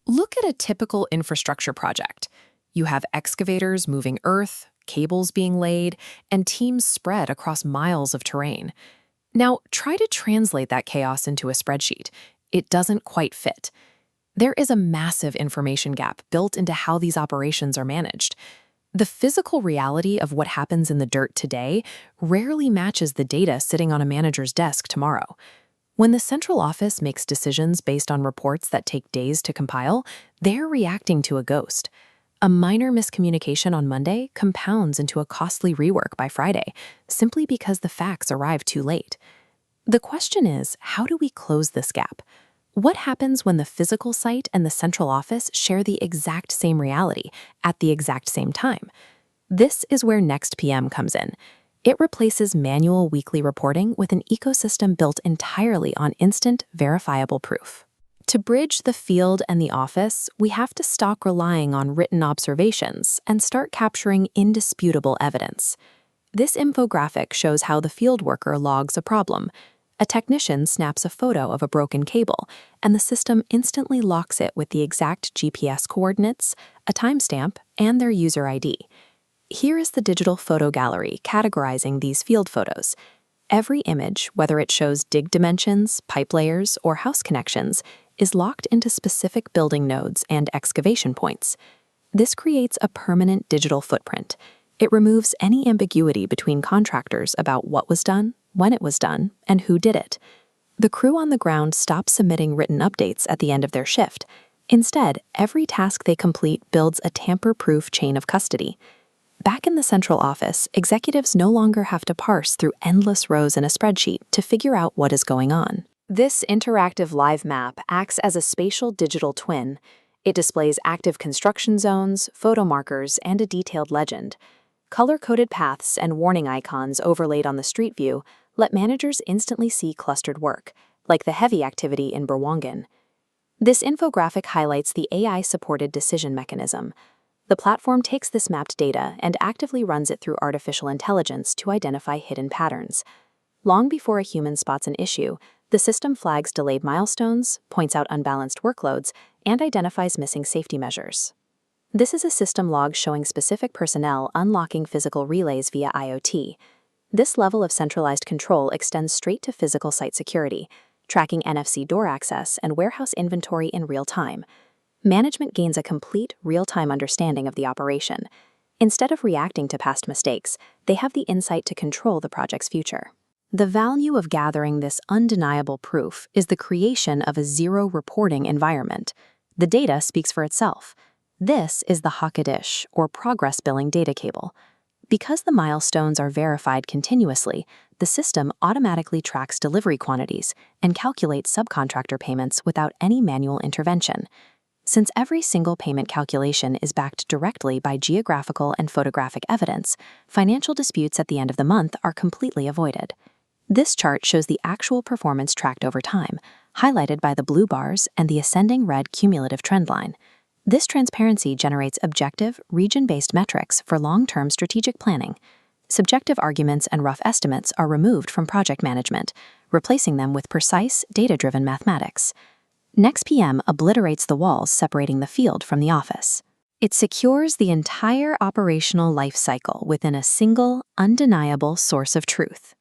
Look at a typical infrastructure project. You have excavators moving earth, cables being laid, and teams spread across miles of terrain. Now, try to translate that chaos into a spreadsheet. It doesn't quite fit. There is a massive information gap built into how these operations are managed. The physical reality of what happens in the dirt today rarely matches the data sitting on a manager's desk tomorrow. When the central office makes decisions based on reports that take days to compile, they're reacting to a ghost. A minor miscommunication on Monday compounds into a costly rework by Friday, simply because the facts arrive too late. The question is, how do we close this gap? What happens when the physical site and the central office share the exact same reality at the exact same time? This is where NexPM comes in. It replaces manual weekly reporting with an ecosystem built entirely on instant, verifiable proof. To bridge the field and the office, we have to stop relying on written observations and start capturing indisputable evidence. This infographic shows how the field worker logs a problem. A technician snaps a photo of a broken cable, and the system instantly locks it with the exact GPS coordinates, a timestamp, and their user ID. Here is the digital photo gallery categorizing these field photos. Every image, whether it shows dig dimensions, pipe layers, or house connections, is locked into specific building nodes and excavation points. This creates a permanent digital footprint. It removes any ambiguity between contractors about what was done, when it was done, and who did it. The crew on the ground stops submitting written updates at the end of their shift. Instead, every task they complete builds a tamper-proof chain of custody. Back in the central office, executives no longer have to parse through endless rows in a spreadsheet to figure out what is going on. This interactive live map acts as a spatial digital twin. It displays active construction zones, photo markers, and a detailed legend. Color-coded paths and warning icons overlaid on the street view let managers instantly see clustered work, like the heavy activity in Berwangen. This infographic highlights the AI-supported decision mechanism. The platform takes this mapped data and actively runs it through artificial intelligence to identify hidden patterns. Long before a human spots an issue, the system flags delayed milestones, points out unbalanced workloads, and identifies missing safety measures. This is a system log showing specific personnel unlocking physical relays via IoT. This level of centralized control extends straight to physical site security, tracking NFC door access and warehouse inventory in real time. Management gains a complete, real-time understanding of the operation. Instead of reacting to past mistakes, they have the insight to control the project's future. The value of gathering this undeniable proof is the creation of a zero-reporting environment. The data speaks for itself. This is the Hakkadish, or progress billing data cable. Because the milestones are verified continuously, the system automatically tracks delivery quantities and calculates subcontractor payments without any manual intervention. Since every single payment calculation is backed directly by geographical and photographic evidence, financial disputes at the end of the month are completely avoided. This chart shows the actual performance tracked over time, highlighted by the blue bars and the ascending red cumulative trend line. This transparency generates objective, region-based metrics for long-term strategic planning. Subjective arguments and rough estimates are removed from project management, replacing them with precise, data-driven mathematics. NexPM obliterates the walls separating the field from the office. It secures the entire operational life cycle within a single, undeniable source of truth.